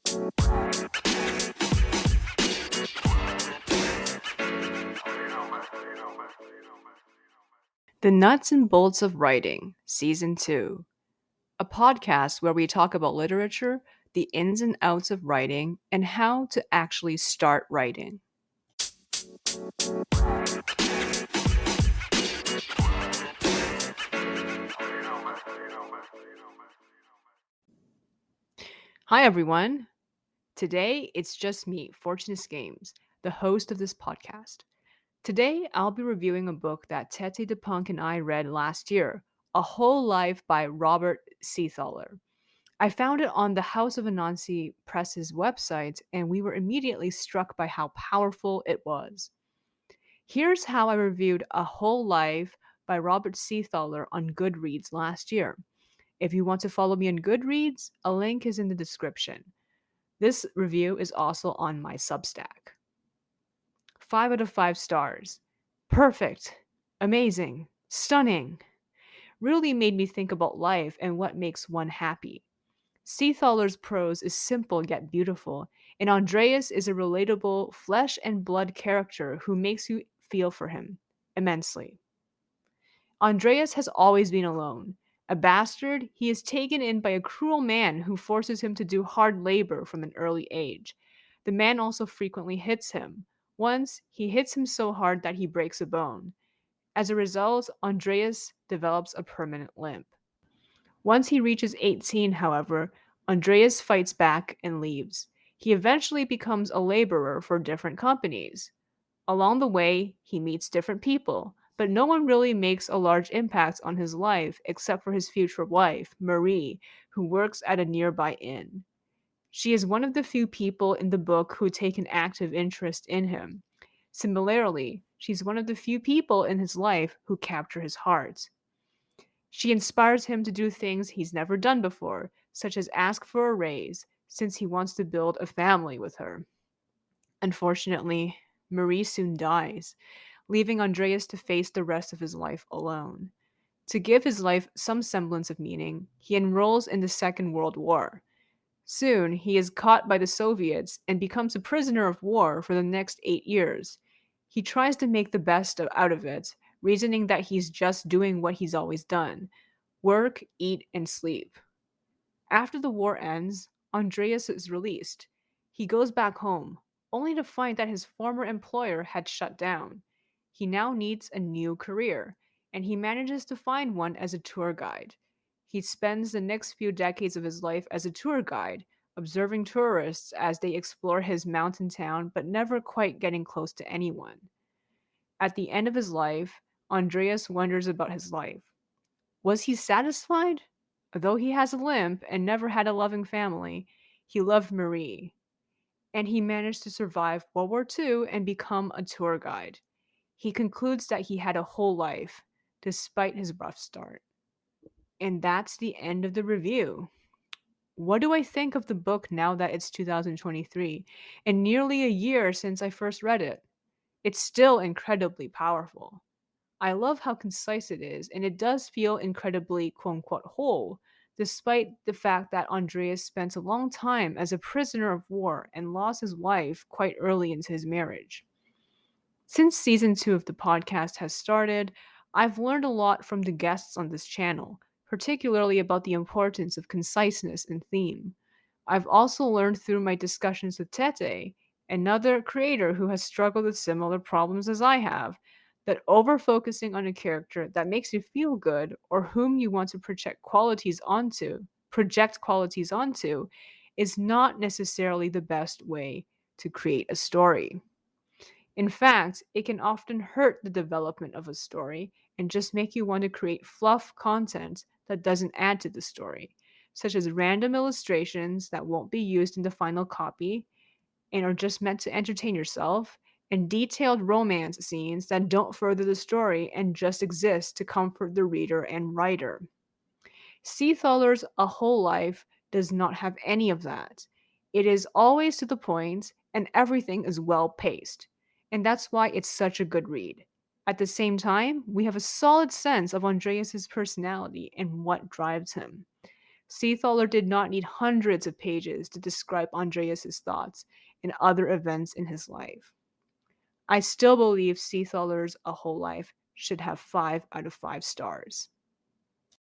The Nuts and Bolts of Writing, Season 2, a podcast where we talk about literature, the ins and outs of writing, and how to actually start writing. Hi, everyone. Today, it's just me, Fortunus Games, the host of this podcast. Today, I'll be reviewing a book that Tete DePunk and I read last year, A Whole Life by Robert Seethaler. I found it on the House of Anansi Press's website, and we were immediately struck by how powerful it was. Here's how I reviewed A Whole Life by Robert Seethaler on Goodreads last year. If you want to follow me on Goodreads, a link is in the description. This review is also on my Substack. 5 out of 5 stars. Perfect. Amazing. Stunning. Really made me think about life and what makes one happy. Seethaler's prose is simple yet beautiful, and Andreas is a relatable, flesh and blood character who makes you feel for him immensely. Andreas has always been alone. A bastard, he is taken in by a cruel man who forces him to do hard labor from an early age. The man also frequently hits him. Once, he hits him so hard that he breaks a bone. As a result, Andreas develops a permanent limp. Once he reaches 18, however, Andreas fights back and leaves. He eventually becomes a laborer for different companies. Along the way, he meets different people, but no one really makes a large impact on his life except for his future wife, Marie, who works at a nearby inn. She is one of the few people in the book who take an active interest in him. Similarly, she's one of the few people in his life who capture his heart. She inspires him to do things he's never done before, such as ask for a raise, since he wants to build a family with her. Unfortunately, Marie soon dies, leaving Andreas to face the rest of his life alone. To give his life some semblance of meaning, he enrolls in the Second World War. Soon, he is caught by the Soviets and becomes a prisoner of war for the next 8 years. He tries to make the best out of it, reasoning that he's just doing what he's always done: work, eat, and sleep. After the war ends, Andreas is released. He goes back home, only to find that his former employer had shut down. He now needs a new career, and he manages to find one as a tour guide. He spends the next few decades of his life as a tour guide, observing tourists as they explore his mountain town but never quite getting close to anyone. At the end of his life, Andreas wonders about his life. Was he satisfied? Though he has a limp and never had a loving family, he loved Marie, and he managed to survive World War II and become a tour guide. He concludes that he had a whole life, despite his rough start. And that's the end of the review. What do I think of the book now that it's 2023 and nearly a year since I first read it? It's still incredibly powerful. I love how concise it is, and it does feel incredibly quote unquote whole, despite the fact that Andreas spent a long time as a prisoner of war and lost his wife quite early into his marriage. Since season 2 of the podcast has started, I've learned a lot from the guests on this channel, particularly about the importance of conciseness and theme. I've also learned through my discussions with Tete, another creator who has struggled with similar problems as I have, that over-focusing on a character that makes you feel good or whom you want to project qualities onto, is not necessarily the best way to create a story. In fact, it can often hurt the development of a story and just make you want to create fluff content that doesn't add to the story, such as random illustrations that won't be used in the final copy and are just meant to entertain yourself, and detailed romance scenes that don't further the story and just exist to comfort the reader and writer. Seethaler's A Whole Life does not have any of that. It is always to the point, and everything is well paced. And that's why it's such a good read. At the same time, we have a solid sense of Andreas' personality and what drives him. Seethaler did not need hundreds of pages to describe Andreas's thoughts and other events in his life. I still believe Seethaler's A Whole Life should have 5 out of 5 stars.